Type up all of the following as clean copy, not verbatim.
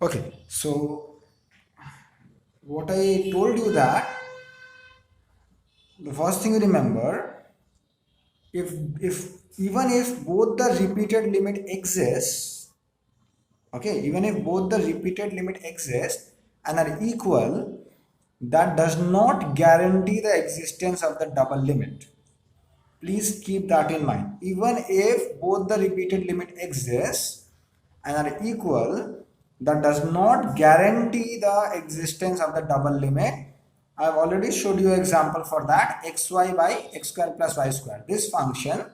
Okay, so what I told you that the first thing you remember, if if even if both the repeated limit exists, okay, even if both the repeated limit exist and are equal, that does not guarantee the existence of the double limit. Please keep that in mind. Even if both the repeated limit exists and are equal, that does not guarantee the existence of the double limit. I have already showed you example for that, xy by x square plus y square. This function,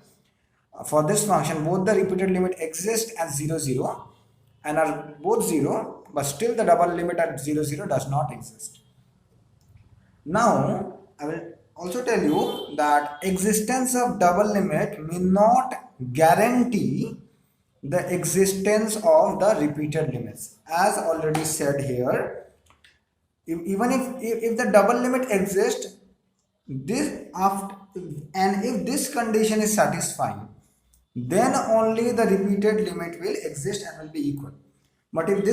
for this function, both the repeated limit exist as 0, 0 and are both 0, but still the double limit at 0, 0 does not exist. Now, I will also tell you that existence of double limit may not guarantee the existence of the repeated limits. As already said here, even if the double limit exists, this after and if this condition is satisfied, then only the repeated limit will exist and will be equal. But if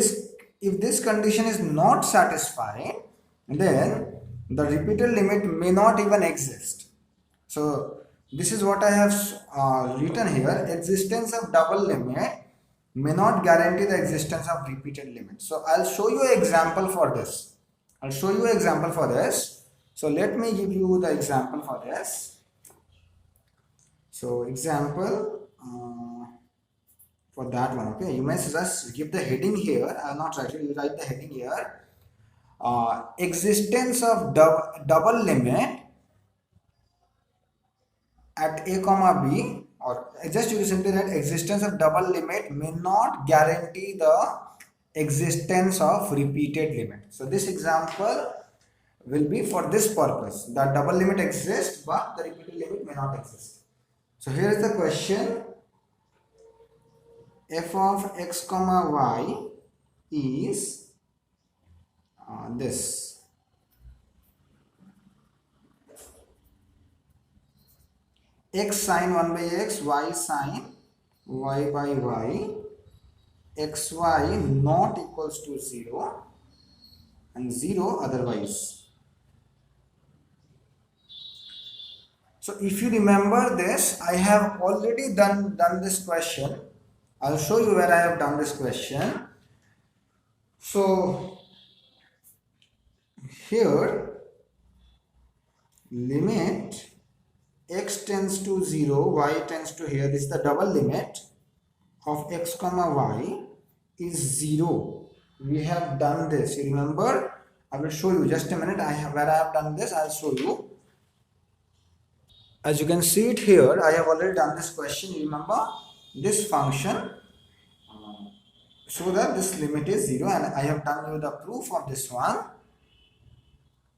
this condition is not satisfied, then the repeated limit may not even exist. So this is what I have written here. Existence of double limit may not guarantee the existence of repeated limit. So I'll show you an example for this. So let me give you the example for this. So example for that one. Okay, you may just give the heading here. I will not write it. You write the heading here. Existence of double limit at a comma b, or just you simply write existence of double limit may not guarantee the existence of repeated limit. So this example will be for this purpose, that double limit exists but the repeated limit may not exist. So here is the question: f of x comma y is this. X sine 1 by x, y sine y by y, xy not equals to 0 and 0 otherwise. So if you remember this, I have already done this question. I'll show you where I have done this question. So here limit x tends to 0, y tends to here, this is the double limit of x comma y is 0. We have done this, you remember? I will show you just a minute. Where I have done this, I'll show you. As you can see it here, I have already done this question. You remember this function, so that this limit is 0, and I have done you the proof of this one.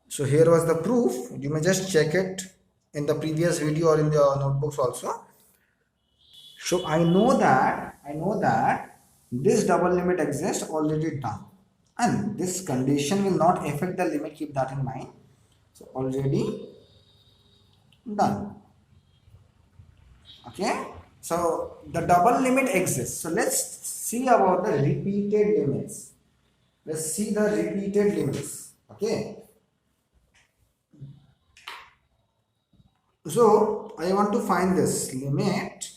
So here was the proof. You may just check it in the previous video or in the notebooks also. So I know that this double limit exists, already done, and this condition will not affect the limit, keep that in mind. So already done. Okay, so the double limit exists. So let's see about the repeated limits. Let's see the repeated limits. Okay, so I want to find this limit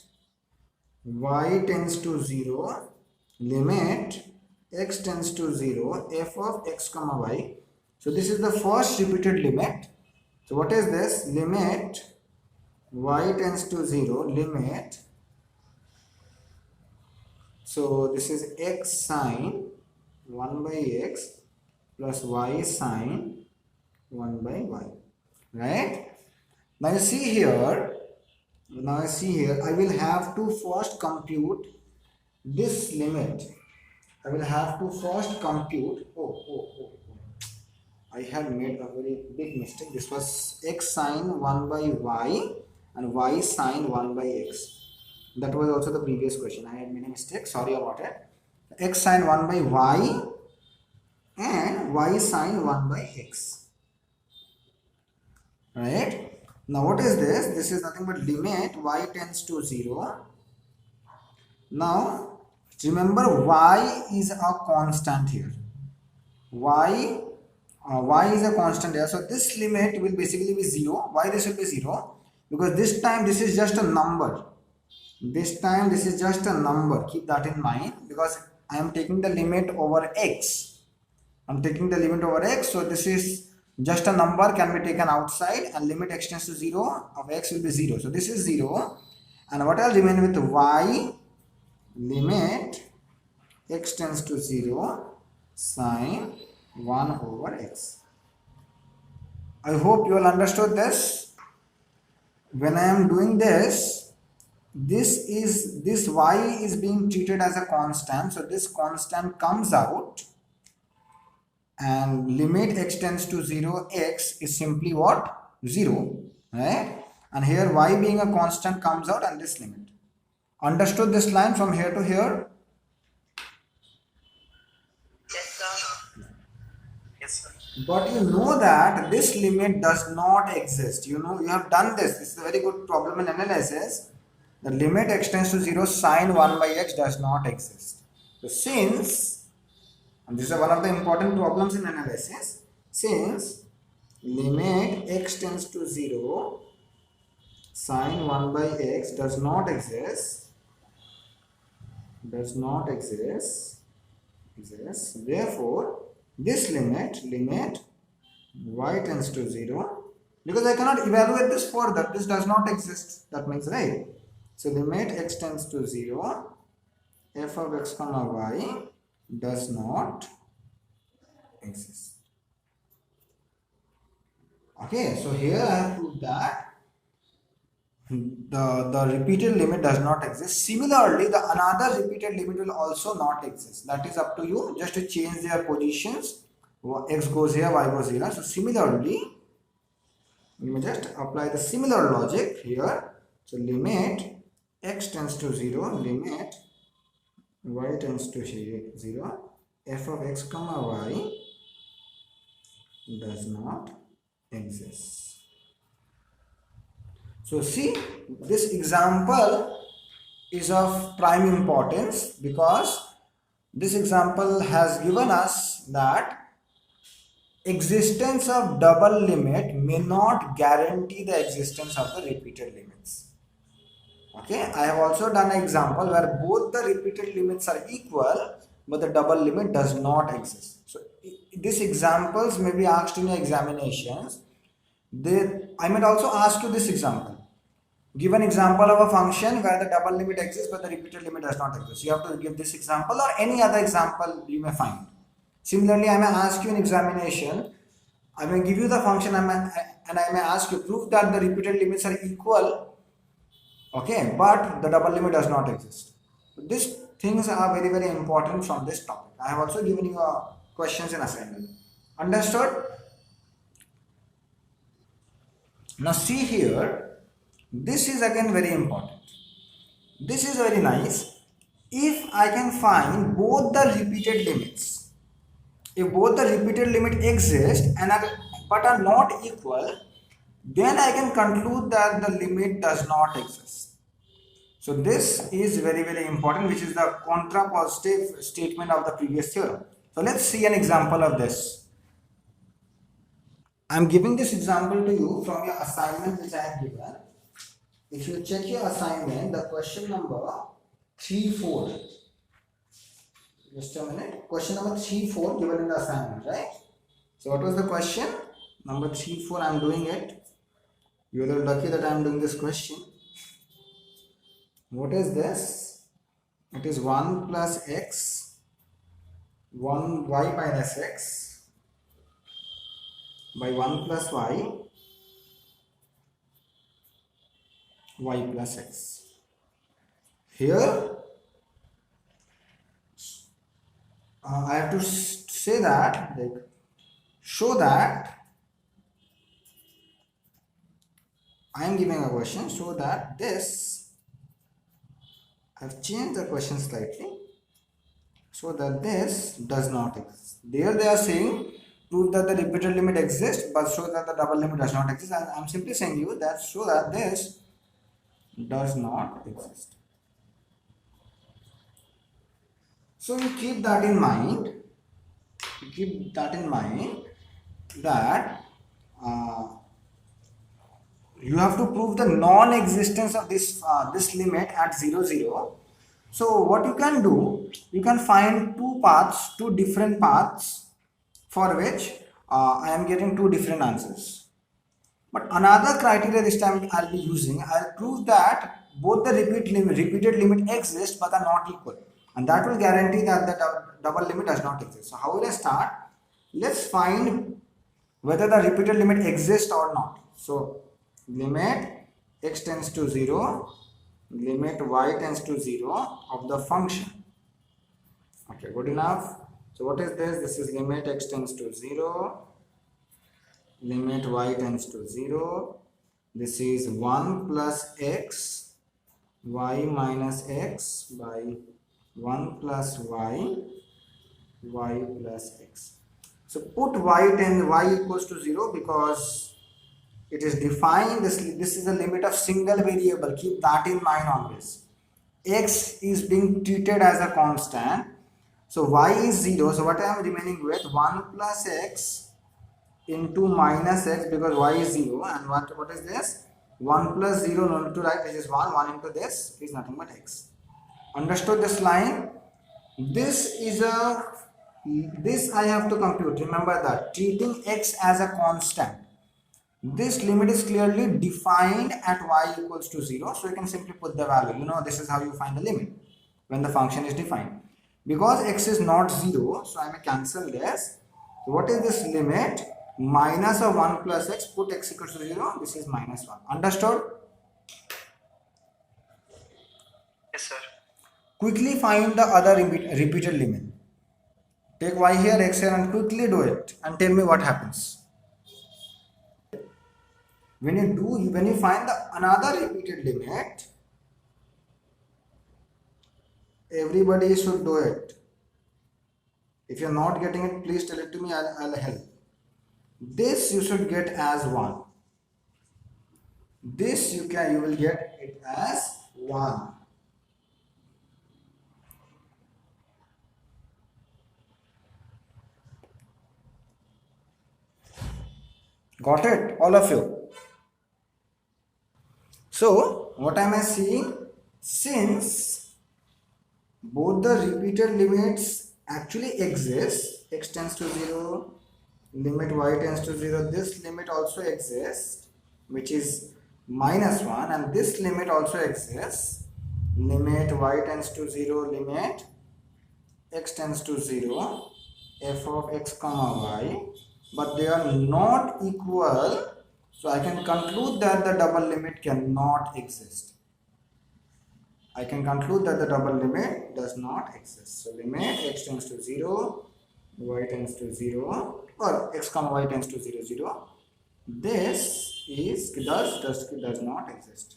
y tends to 0, limit x tends to 0, f of x comma y. So this is the first repeated limit. So what is this? Limit y tends to 0, limit, so this is x sine 1 by x plus y sine 1 by y, right? Now you see here, I will have to first compute this limit. I will have to first compute, I had made a very big mistake. This was x sine 1 by y and y sine 1 by x. That was also the previous question. I had made a mistake, sorry about it. X sine 1 by y and y sine 1 by x, right? Now what is this? This is nothing but limit y tends to 0. Now Remember, y is a constant here. Y is a constant here. So this limit will basically be 0. Why this will be 0? Because this time this is just a number. This time this is just a number. Keep that in mind, because I am taking the limit over x. I'm taking the limit over x. So this is just a number, can be taken outside, and limit extends to 0 of x will be 0. So this is 0. And what I'll remain with y, limit x tends to 0 sine 1 over x. I hope you all understood this. When I am doing this y is being treated as a constant, so this constant comes out, and limit x tends to 0 x is simply what? 0, right? And here y being a constant comes out, and this limit. Understood this line from here to here? Yes, sir. Yes, sir. But you know that this limit does not exist. You know, you have done this. This is a very good problem in analysis. The limit x tends to 0 sine 1 by x does not exist. So since, and this is one of the important problems in analysis, since limit x tends to 0 sine 1 by x does not exist, therefore this limit y tends to 0, because I cannot evaluate this further, this does not exist, that means, right? So limit x tends to 0, f of x comma y does not exist. Okay, so here I have proved that the repeated limit does not exist. Similarly, the another repeated limit will also not exist. That is up to you, just to change their positions. X goes here, y goes here. So similarly, we may just apply the similar logic here. So limit x tends to 0, limit y tends to 0, f of x comma y does not exist. So see, this example is of prime importance, because this example has given us that existence of double limit may not guarantee the existence of the repeated limits. Okay, I have also done an example where both the repeated limits are equal, but the double limit does not exist. So these examples may be asked in your examinations. I might also ask you this example. Give an example of a function where the double limit exists but the repeated limit does not exist. You have to give this example or any other example you may find. Similarly, I may ask you in examination, I may give you the function and I may ask you prove that the repeated limits are equal, okay, but the double limit does not exist. So these things are very, very important from this topic. I have also given you questions in assignment. Understood? Now see here. This is again very important. This is very nice. If I can find both the repeated limits, if both the repeated limit exist and but are not equal, then I can conclude that the limit does not exist. So this is very, very important, which is the contrapositive statement of the previous theorem. So let's see an example of this. I am giving this example to you from your assignment which I have given. If you check your assignment, the question number 3-4. Just a minute. Question number 3-4 given in the assignment, right? So what was the question? Number 3-4, I am doing it. You are lucky that I am doing this question. What is this? It is 1 plus x, 1 y minus x by 1 plus y plus x. Here I have to say that, like, show that I am giving a question, so that this, I have changed the question slightly, so that this does not exist. There they are saying prove that the repeated limit exists, but show that the double limit does not exist. And I am simply saying you that show that this does not exist. So you keep that in mind. That uh, you have to prove the non-existence of this limit at 0 0. So what you can do, you can find two different paths for which I am getting two different answers. But another criteria this time I'll be using, I'll prove that both the repeated limit exist but are not equal, and that will guarantee that the double limit does not exist. So how will I start? Let's find whether the repeated limit exists or not. So limit x tends to 0, limit y tends to 0 of the function. Okay, good enough. So what is this? This is limit x tends to 0, limit y tends to 0. This is 1 plus x, y minus x by 1 plus y, y plus x. So put y equals to 0 because it is defined. This is a limit of single variable. Keep that in mind always. X is being treated as a constant. So y is 0. So what I am remaining with? 1 plus x into minus x, because y is 0, and what is this? 1 plus 0, no need to write, this is 1 into this is nothing but x. Understood this line? This I have to compute. Remember that treating x as a constant, this limit is clearly defined at y equals to 0, so you can simply put the value. This is how you find the limit when the function is defined. Because x is not 0, so I may cancel this. So what is this limit? Minus of 1 plus x, put x equals to 0, this is minus 1. Understood? Yes, sir. Quickly find the other repeated limit. Take y here, x here, and quickly do it and tell me what happens. When you find another repeated limit, everybody should do it. If you're not getting it, please tell it to me, I'll help. This you should get as 1. This you will get it as 1. Got it, all of you? So what am I seeing? Since both the repeated limits actually exist, x tends to 0, limit y tends to 0, this limit also exists, which is minus 1, and this limit also exists, limit y tends to 0, limit x tends to 0, f of x comma y, but they are not equal, so I can conclude that the double limit cannot exist. I can conclude that the double limit does not exist. So limit x tends to 0, y tends to 0, or x comma y tends to 0, 0. This does not exist.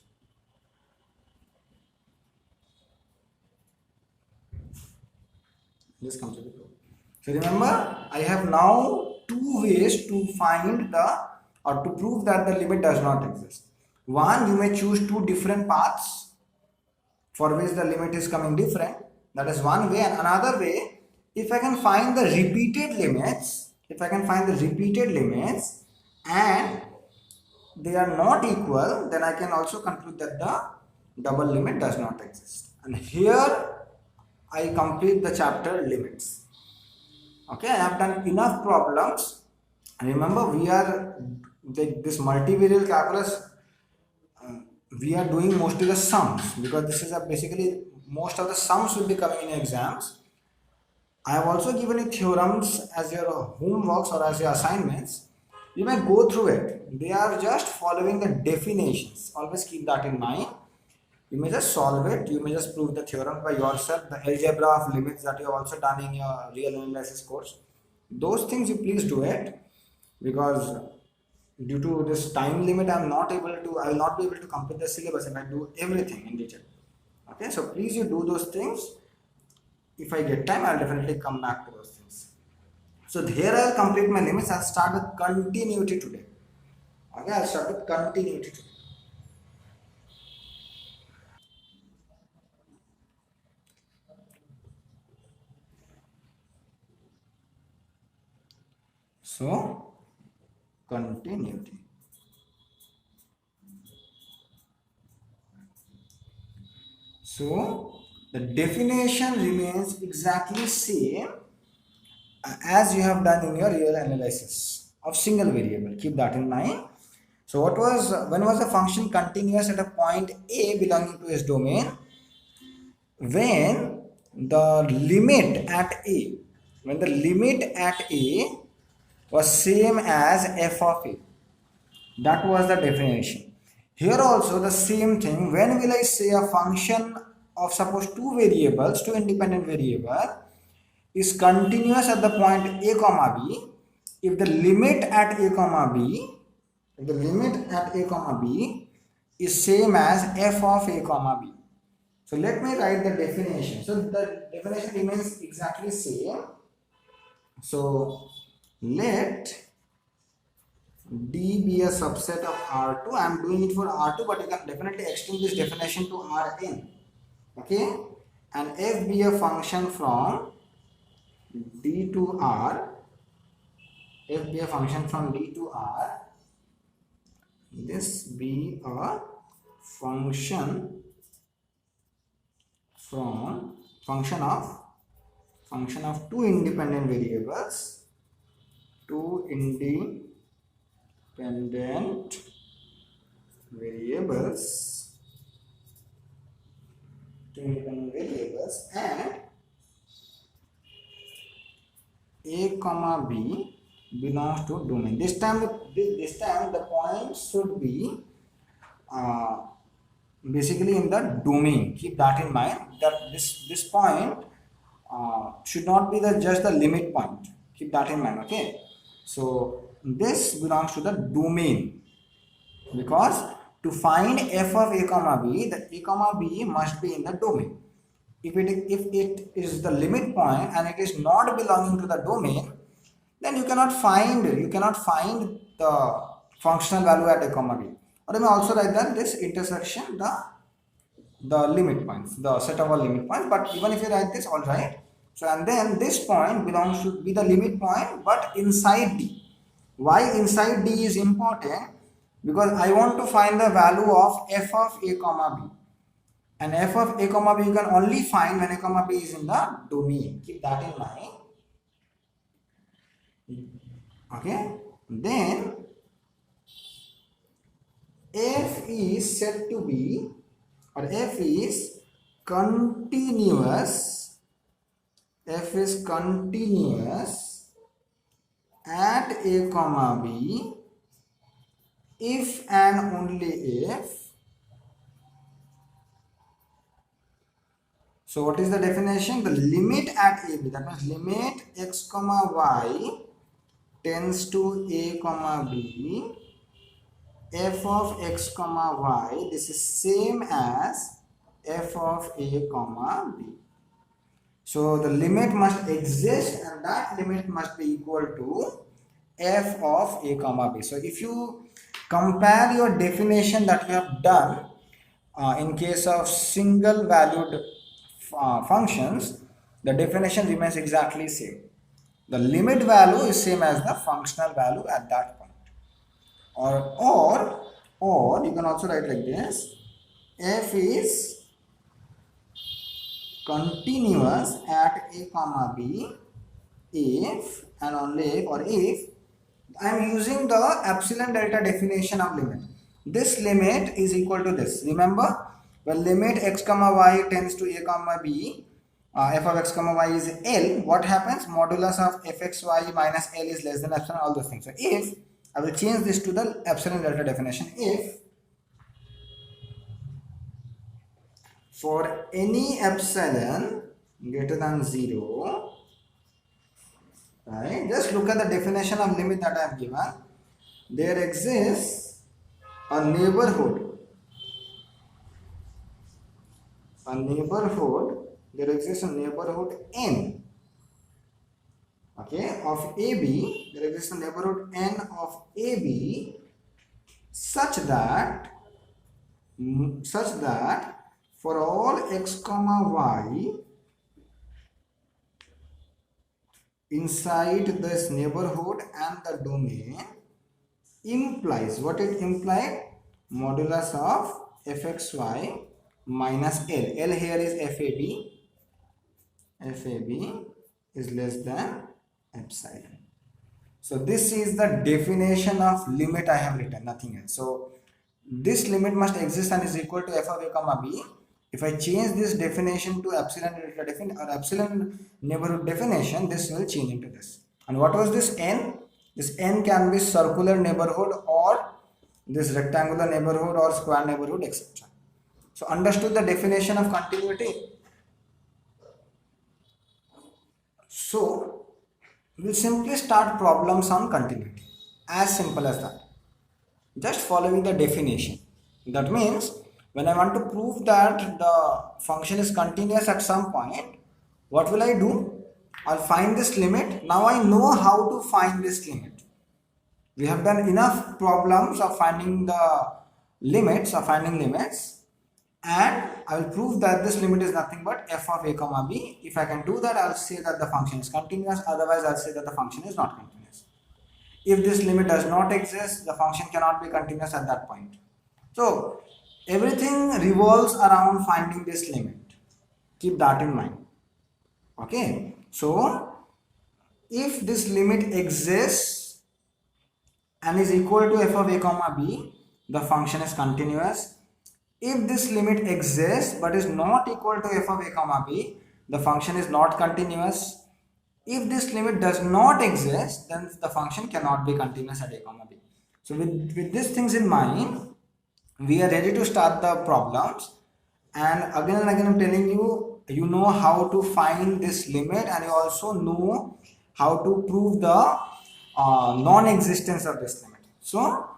This comes to the proof. So remember, I have now two ways to find to prove that the limit does not exist. One, you may choose two different paths for which the limit is coming different. That is one way. And another way, if I can find the repeated limits, and they are not equal, then I can also conclude that the double limit does not exist. And here I complete the chapter limits. Okay, I have done enough problems. Remember, we are this multivariate calculus. We are doing mostly the sums, because this is basically most of the sums will be coming in exams. I have also given you theorems as your homeworks or as your assignments. You may go through it. They are just following the definitions. Always keep that in mind. You may just solve it. You may just prove the theorem by yourself. The algebra of limits that you have also done in your real analysis course. Those things you please do it, because due to this time limit, I will not be able to complete the syllabus and I do everything in detail. Okay, so please you do those things. If I get time, I'll definitely come back to those things. So here I'll complete my limits. I'll start with continuity today. Okay, I'll start with continuity today. So continuity. So the definition remains exactly same as you have done in your real analysis of single variable. Keep that in mind. So when was the function continuous at a point A belonging to its domain? When the limit at A, when the limit at A was same as f of A. That was the definition. Here also the same thing. When will I say a function of suppose two variables, two independent variable is continuous at the point a comma b if the limit at a comma b, if the limit at a comma b is same as f of a comma b. So let me write the definition. So the definition remains exactly same. So let D be a subset of R2. I am doing it for R2, but you can definitely extend this definition to Rn. Okay, and f be a function from D to R. F be a function from D to R. This be a function from function of two independent variables, two independent variables, and a comma b belongs to domain. This time the points should be basically in the domain. Keep that in mind, that this point should not be just the limit point. Keep that in mind. Okay, so this belongs to the domain, because to find f of a comma b, the a comma b must be in the domain. If it is the limit point and it is not belonging to the domain, then you cannot find the functional value at a comma b. Or you may also write that this intersection the limit points, the set of all limit points. But even if you write this, all right. So and then this point belongs to be the limit point, but inside D. Why inside D is important? Because I want to find the value of f of a comma b, and f of a comma b you can only find when a comma b is in the domain. Keep that in mind. Okay, then f is said to be, or f is continuous, f is continuous at a comma b if and only if. So what is the definition? The limit at a b, that means limit x comma y tends to a comma b, f of x comma y, this is same as f of a comma b. So the limit must exist, and that limit must be equal to f of a comma b. So if you compare your definition that you have done in case of single valued functions, the definition remains exactly same. The limit value is same as the functional value at that point. Or you can also write like this: f is continuous at a comma b if and only if, or if I am using the epsilon delta definition of limit. This limit is equal to this. Remember, when limit x comma y tends to a comma b, f of x comma y is L, what happens? Modulus of fxy minus L is less than epsilon, all those things. So if, I will change this to the epsilon delta definition. If for any epsilon greater than 0, right, just look at the definition of limit that I have given. There exists a neighborhood, there exists a neighborhood n, okay, of AB. There exists a neighborhood n of AB such that for all x comma y inside this neighborhood and the domain implies, what it implied? Modulus of fxy minus L. L here is FAB. FAB is less than epsilon. So this is the definition of limit I have written, nothing else. So this limit must exist and is equal to f of a comma b. If I change this definition to epsilon or epsilon neighborhood definition, this will change into this. And what was this n? This n can be circular neighborhood or this rectangular neighborhood or square neighborhood, etc. So understood the definition of continuity? So we'll simply start problems on continuity. As simple as that. Just following the definition. That means when I want to prove that the function is continuous at some point, what will I do? I'll find this limit. Now I know how to find this limit. We have done enough problems of finding the limits, and I will prove that this limit is nothing but f of a comma b. If I can do that, I'll say that the function is continuous. Otherwise, I'll say that the function is not continuous. If this limit does not exist, the function cannot be continuous at that point. So everything revolves around finding this limit. Keep that in mind. Okay. So if this limit exists and is equal to f of a comma b, the function is continuous. If this limit exists but is not equal to f of a comma b, the function is not continuous. If this limit does not exist, then the function cannot be continuous at a comma b. So with these things in mind, we are ready to start the problems. And again I'm telling you, you know how to find this limit, and you also know how to prove the non-existence of this limit. So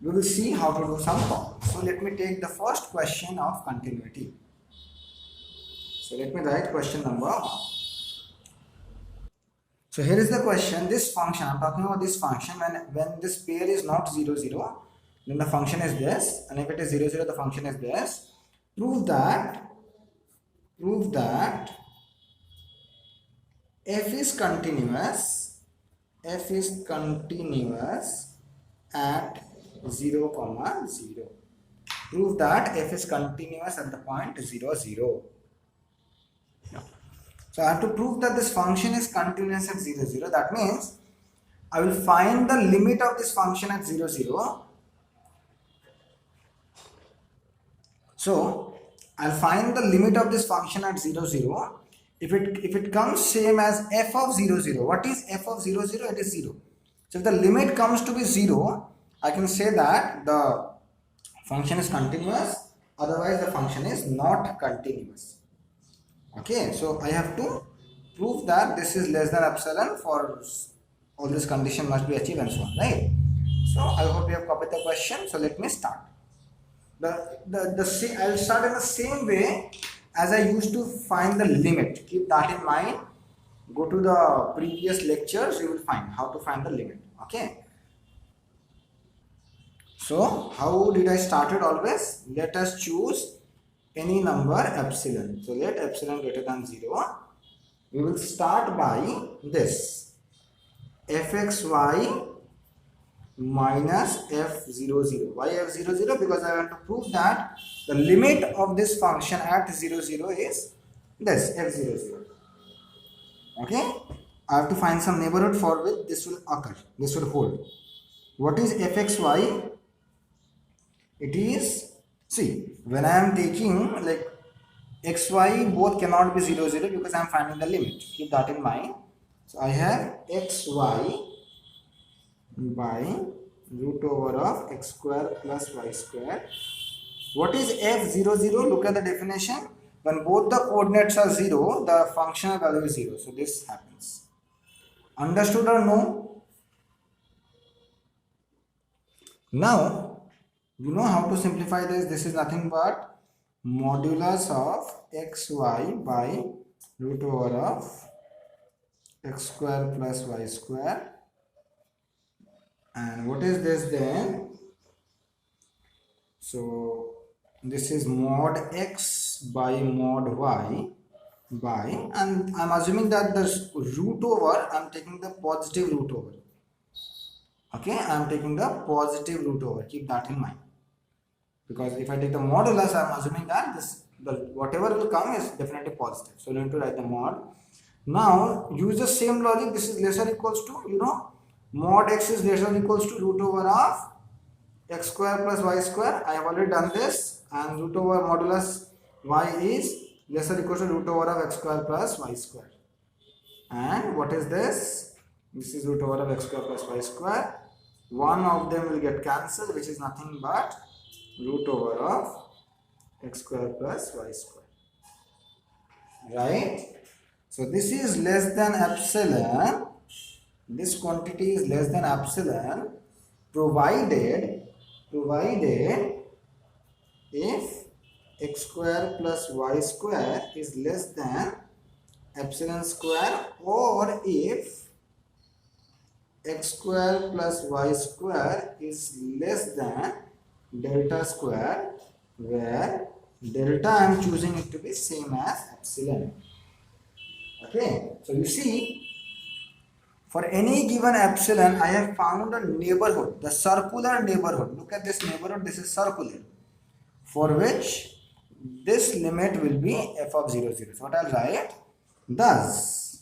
we will see how to do some problems. So let me take the first question of continuity. So let me write question number 1. So here is the question. This function, I'm talking about this function, when this pair is not 0, 0, then the function is this, and if it is 0, 0, the function is this. Prove that f is continuous at 0, 0. Prove that f is continuous at the point 0, 0. So I have to prove that this function is continuous at 0, 0. That means I will find the limit of this function at 0, 0. So I'll find the limit of this function at 0, 0. If it comes same as f of 0, 0. What is f of 0, 0? It is 0. So if the limit comes to be 0, I can say that the function is continuous. Otherwise, the function is not continuous. Okay, so I have to prove that this is less than epsilon for all this condition must be achieved and so on, right? So I hope you have copied the question. So let me start. I'll start in the same way as I used to find the limit. Keep that in mind. Go to the previous lectures, you will find how to find the limit. Okay. So how did I start it always? Let us choose any number epsilon. So let epsilon greater than 0. We will start by this fxy minus f00. Why f00? Because I want to prove that the limit of this function at 0, 0 is this f00. Okay, I have to find some neighborhood for which this will occur, this will hold. What is fxy? It is, see, when I am taking like xy, both cannot be 0, 0 because I am finding the limit. Keep that in mind. So I have xy by root over of x square plus y square. What is f00? Look at the definition. When both the coordinates are 0, the functional value is 0. So this happens. Understood or no? Now, you know how to simplify this. This is nothing but modulus of xy by root over of x square plus y square. And what is this then? So this is mod x by mod y by, and I'm assuming that the root over, I'm taking the positive root over. Okay, I'm taking the positive root over, keep that in mind, because if I take the modulus, I'm assuming that this, the whatever will come is definitely positive, so I'm going to write the mod. Now use the same logic. This is lesser equals to, mod x is lesser equals to root over of x square plus y square. I have already done this, and root over modulus y is lesser equals to root over of x square plus y square. And what is this? This is root over of x square plus y square. One of them will get cancelled, which is nothing but root over of x square plus y square. Right? So this is less than epsilon. This quantity is less than epsilon, provided if x square plus y square is less than epsilon square, or if x square plus y square is less than delta square, where delta I am choosing it to be same as epsilon. Okay, so you see, for any given epsilon, I have found a neighborhood, the circular neighborhood. Look at this neighborhood, this is circular, for which this limit will be f of 0, 0. So what I'll write? Thus,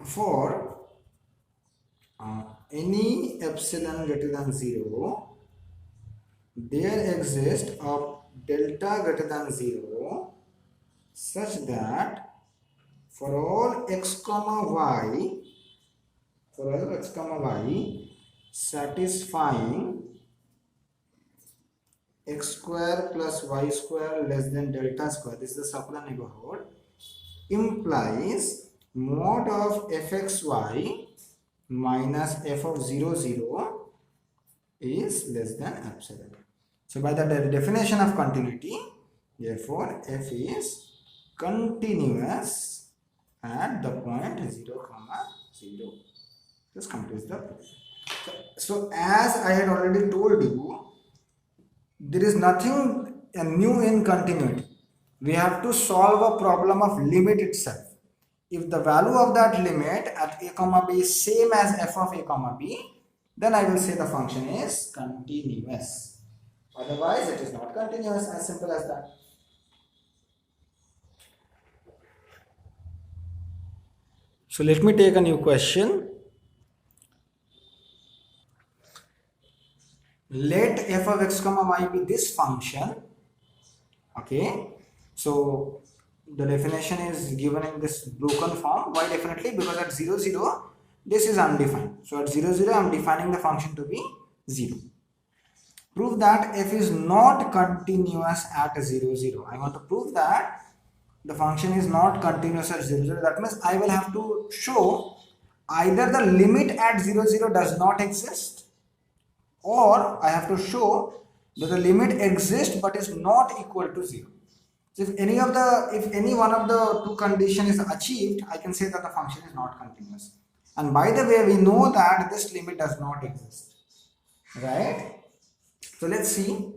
for any epsilon greater than 0, there exists a delta greater than 0 such that for all x comma y, satisfying x square plus y square less than delta square, this is the circular neighborhood, implies mod of fxy minus f of 0, 0 is less than epsilon. So by the definition of continuity, therefore f is continuous at the point 0, 0. This completes the proof. So as I had already told you, there is nothing new in continuity. We have to solve a problem of limit itself. If the value of that limit at a comma b is same as f of a comma b, then I will say the function is continuous. Otherwise it is not continuous, as simple as that. So let me take a new question. Let f of x comma y be this function. Okay, so the definition is given in this broken form. Why definitely? Because at 0, 0 this is undefined. So at 0, 0 I am defining the function to be 0. Prove that f is not continuous at 0, 0. I want to prove that the function is not continuous at 0, 0. That means I will have to show either the limit at 0, 0 does not exist, or I have to show that the limit exists but is not equal to 0. So if any one of the two conditions is achieved, I can say that the function is not continuous. And by the way, we know that this limit does not exist, right? So let's see.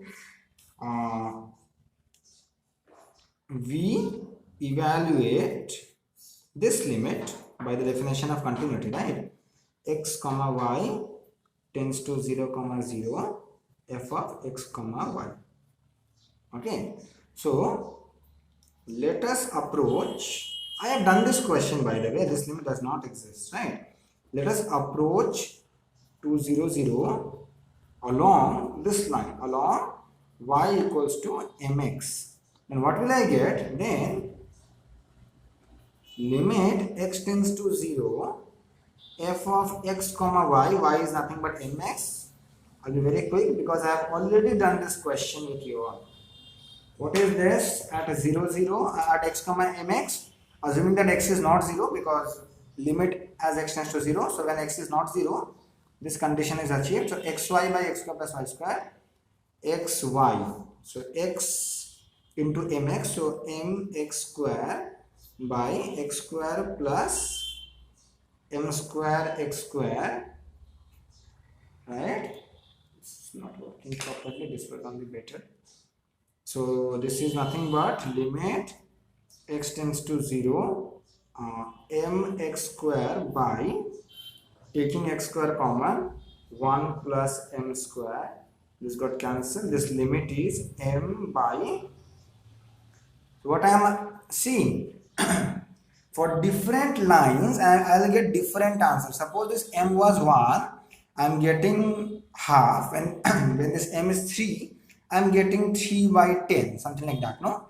We evaluate this limit by the definition of continuity, right? X comma y tends to 0, 0, f of x comma y. Okay, so let us approach. I have done this question, by the way. This limit does not exist, right? Let us approach to 0, 0 along this line, along y equals to mx. And what will I get? Then limit x tends to 0, f of x comma y is nothing but mx. I'll be very quick because I have already done this question with you all. What is this at 0, 0 at x comma mx? Assuming that x is not 0, because limit as x tends to 0. So when x is not 0, this condition is achieved. So xy by x square plus y square, xy. So x into mx. So mx square by x square plus m square x square. Right? It's not working properly. This will be better. So this is nothing but limit x tends to 0 mx square by taking x square common 1 plus m square. This got cancelled. This limit is m by what I am seeing. For different lines I'll get different answers. Suppose this m was 1, I'm getting half, and when this m is 3, I'm getting 3 by 10, something like that, no?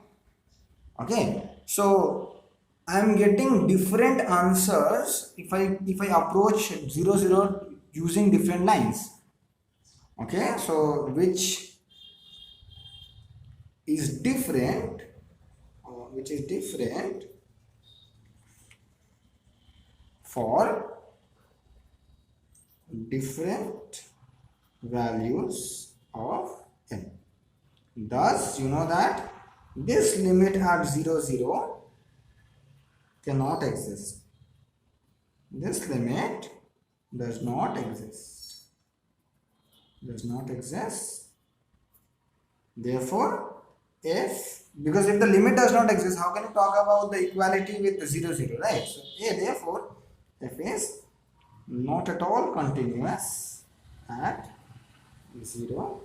Okay, so I'm getting different answers if I approach 0 0 using different lines. Okay, so which is different for different values of n. Thus you know that this limit at 0 0 cannot exist. This limit does not exist. Therefore, because if the limit does not exist, how can you talk about the equality with 0 0, right? So therefore f is not at all continuous at 0